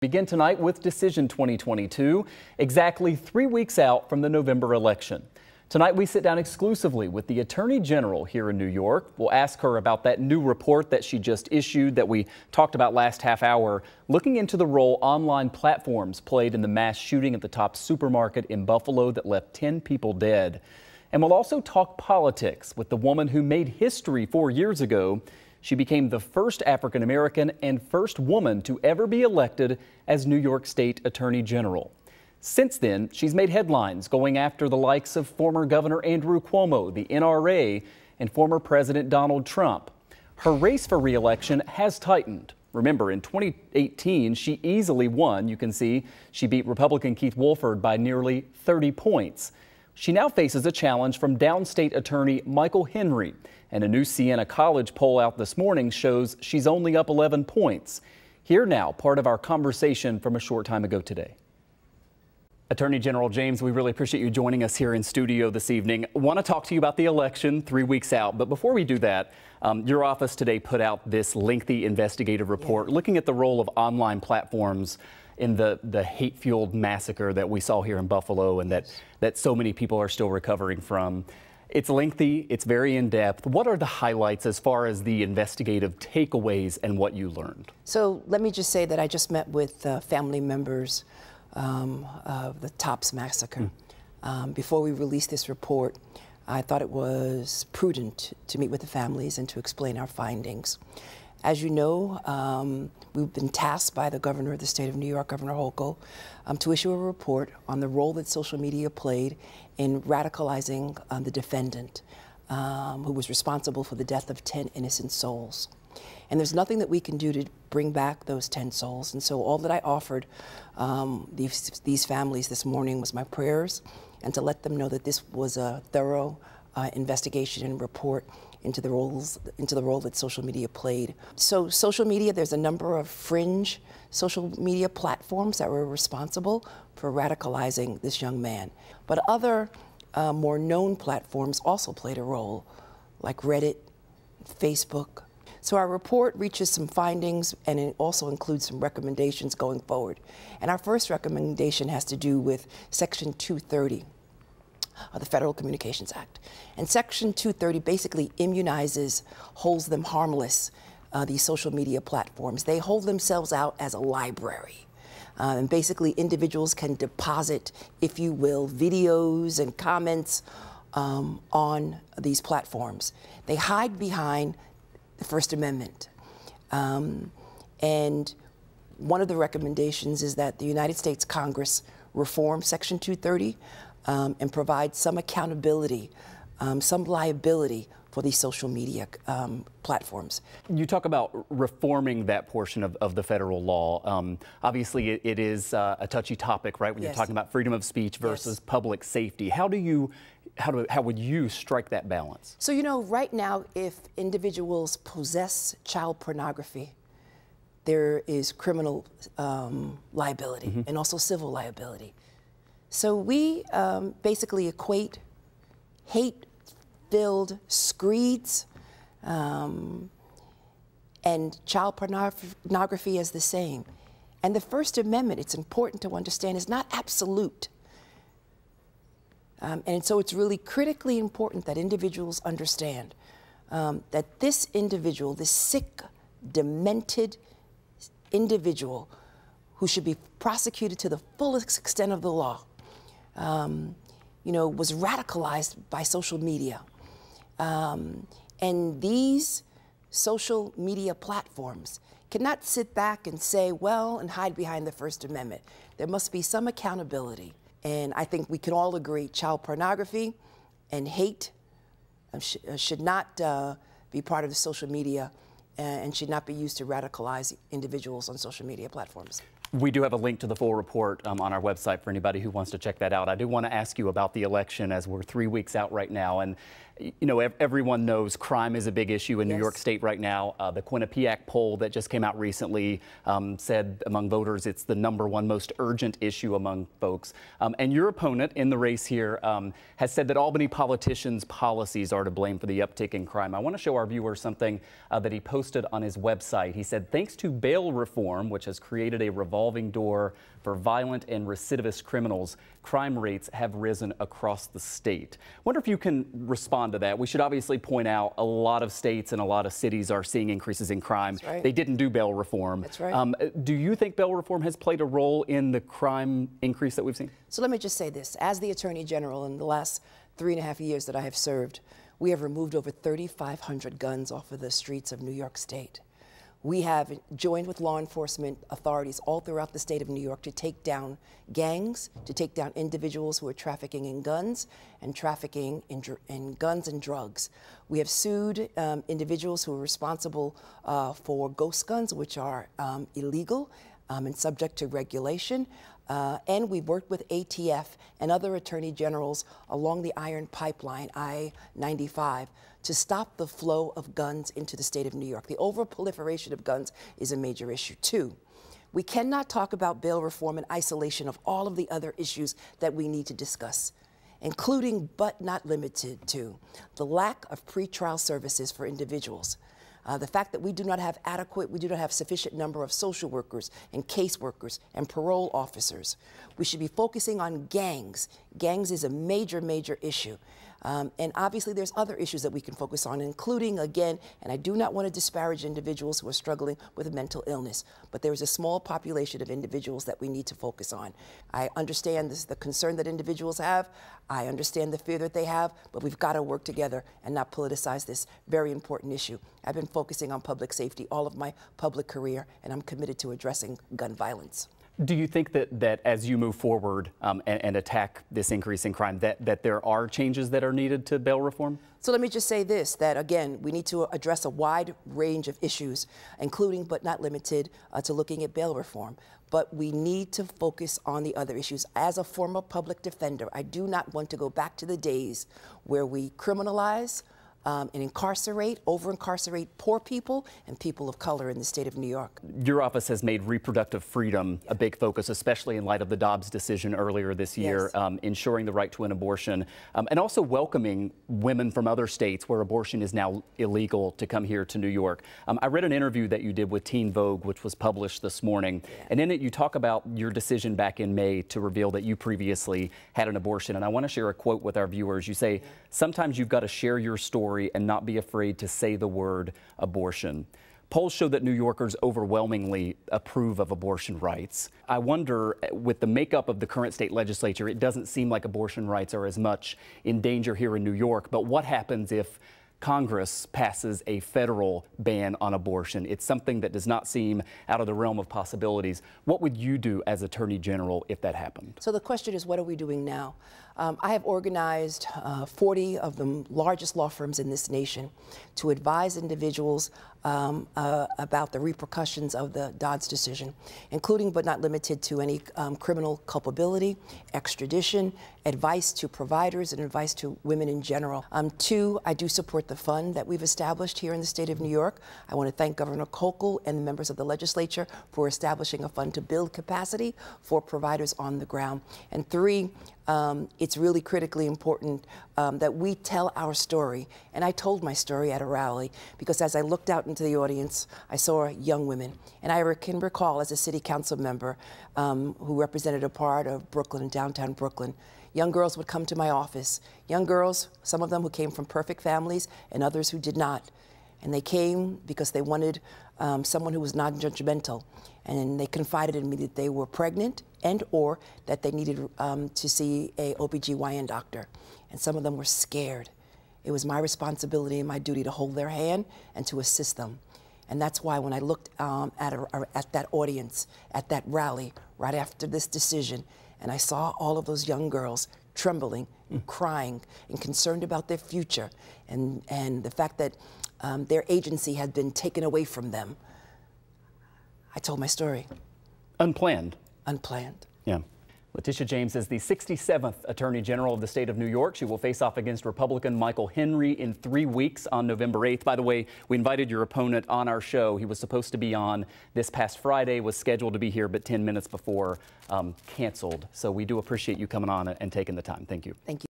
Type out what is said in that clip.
Begin tonight with Decision 2022, exactly 3 weeks out from the November election. Tonight we sit down exclusively with the Attorney General here in New York. We'll ask her about that new report that she just issued that we talked about last half hour, looking into the role online platforms played in the mass shooting at the Tops supermarket in Buffalo that left 10 people dead. And we'll also talk politics with the woman who made history 4 years ago. She became the first African American and first woman to ever be elected as New York State Attorney General. Since then, she's made headlines going after the likes of former Governor Andrew Cuomo, the NRA, and former President Donald Trump. Her race for re-election has tightened. Remember, in 2018, she easily won. You can see she beat Republican Keith Woolford by nearly 30 points. She now faces a challenge from downstate attorney Michael Henry, and a new Siena College poll out this morning shows she's only up 11 points. Here now, part of our conversation from a short time ago today. Attorney General James, we really appreciate you joining us here in studio this evening. I want to talk to you about the election 3 weeks out, but before we do that, your office today put out this lengthy investigative report looking at the role of online platforms in the hate-fueled massacre that we saw here in Buffalo and that so many people are still recovering from. It's lengthy, it's very in-depth. What are the highlights as far as the investigative takeaways and what you learned? So let me just say that I just met with family members of the Tops massacre. Before we released this report, I thought it was prudent to meet with the families and to explain our findings. As you know, we've been tasked by the governor of the state of New York, Governor Hochul, to issue a report on the role that social media played in radicalizing the defendant, who was responsible for the death of 10 innocent souls. And there's nothing that we can do to bring back those 10 souls. And so all that I offered these families this morning was my prayers, and to let them know that this was a thorough investigation and report into the role that social media played. So social media, there's a number of fringe social media platforms that were responsible for radicalizing this young man. But other more known platforms also played a role, like Reddit, Facebook. So our report reaches some findings, and it also includes some recommendations going forward. And our first recommendation has to do with Section 230 of the Federal Communications Act. And Section 230 basically immunizes, holds them harmless, these social media platforms. They hold themselves out as a library. And basically individuals can deposit, if you will, videos and comments on these platforms. They hide behind the First Amendment. And one of the recommendations is that the United States Congress reform Section 230 and provide some accountability, some liability for these social media platforms. You talk about reforming that portion of the federal law. Obviously, it is a touchy topic, right? When you're talking about freedom of speech versus public safety. How would you strike that balance? So, you know, right now, if individuals possess child pornography, there is criminal liability and also civil liability. So we basically equate hate-filled screeds and child pornography as the same. And the First Amendment, it's important to understand, is not absolute. And so it's really critically important that individuals understand that this individual, this sick, demented individual who should be prosecuted to the fullest extent of the law, you know, was radicalized by social media. And these social media platforms cannot sit back and say, well, and hide behind the First Amendment. There must be some accountability. And I think we can all agree child pornography and hate should not be part of the social media and should not be used to radicalize individuals on social media platforms. We do have a link to the full report on our website for anybody who wants to check that out. I do want to ask you about the election, as we're 3 weeks out right now. And, you know, everyone knows crime is a big issue in New York State right now. The Quinnipiac poll that just came out recently said among voters it's the #1 most urgent issue among folks. And your opponent in the race here has said that Albany politicians' policies are to blame for the uptick in crime. I want to show our viewers something that he posted posted on his website. He said, thanks to bail reform, which has created a revolving door for violent and recidivist criminals, crime rates have risen across the state. Wonder if you can respond to that. We should obviously point out a lot of states and a lot of cities are seeing increases in crime. That's right. They didn't do bail reform. That's right. Do you think bail reform has played a role in the crime increase that we've seen? So let me just say this. As the Attorney General, in the last 3.5 years that I have served, we have removed over 3,500 guns off of the streets of New York State. We have joined with law enforcement authorities all throughout the state of New York to take down gangs, to take down individuals who are trafficking in guns and trafficking in guns and drugs. We have sued individuals who are responsible for ghost guns, which are illegal and subject to regulation. And we've worked with ATF and other attorney generals along the Iron Pipeline, I-95, to stop the flow of guns into the state of New York. The overproliferation of guns is a major issue, too. We cannot talk about bail reform in isolation of all of the other issues that we need to discuss, including but not limited to the lack of pretrial services for individuals. The fact that we do not have sufficient number of social workers and caseworkers and parole officers. We should be focusing on gangs. Gangs is a major, major issue. And obviously there's other issues that we can focus on, including, again, and I do not want to disparage individuals who are struggling with a mental illness, but there is a small population of individuals that we need to focus on. I understand the concern that individuals have. I understand the fear that they have, but we've got to work together and not politicize this very important issue. I've been focusing on public safety all of my public career, and I'm committed to addressing gun violence. Do you think that as you move forward and attack this increase in crime, that there are changes that are needed to bail reform? So let me just say this, that again, we need to address a wide range of issues, including but not limited to looking at bail reform. But we need to focus on the other issues. As a former public defender, I do not want to go back to the days where we criminalize and over-incarcerate poor people and people of color in the state of New York. Your office has made reproductive freedom a big focus, especially in light of the Dobbs decision earlier this year, yes. Ensuring the right to an abortion, and also welcoming women from other states where abortion is now illegal to come here to New York. I read an interview that you did with Teen Vogue, which was published this morning, and in it you talk about your decision back in May to reveal that you previously had an abortion, and I want to share a quote with our viewers. You say, sometimes you've got to share your story and not be afraid to say the word abortion. Polls show that New Yorkers overwhelmingly approve of abortion rights. I wonder, with the makeup of the current state legislature, it doesn't seem like abortion rights are as much in danger here in New York, but what happens if Congress passes a federal ban on abortion? It's something that does not seem out of the realm of possibilities. What would you do as Attorney General if that happened? So the question is, what are we doing now? I have organized 40 of the largest law firms in this nation to advise individuals about the repercussions of the Dobbs decision, including but not limited to any criminal culpability, extradition, advice to providers, and advice to women in general. Two, I do support the fund that we've established here in the state of New York. I want to thank Governor Hochul and the members of the legislature for establishing a fund to build capacity for providers on the ground. And three, it's really critically important that we tell our story. And I told my story at a rally because as I looked out into the audience, I saw young women. And I can recall as a city council member who represented a part of Brooklyn, downtown Brooklyn, young girls would come to my office. Young girls, some of them who came from perfect families and others who did not. And they came because they wanted someone who was non-judgmental. And they confided in me that they were pregnant and or that they needed to see a OBGYN doctor. And some of them were scared. It was my responsibility and my duty to hold their hand and to assist them. And that's why when I looked at that audience, at that rally, right after this decision, and I saw all of those young girls trembling and crying and concerned about their future and the fact that their agency had been taken away from them, I told my story. Unplanned. Unplanned. Yeah. Letitia James is the 67th Attorney General of the state of New York. She will face off against Republican Michael Henry in 3 weeks on November 8th. By the way, we invited your opponent on our show. He was supposed to be on this past Friday, was scheduled to be here, but 10 minutes before canceled. So we do appreciate you coming on and taking the time. Thank you. Thank you.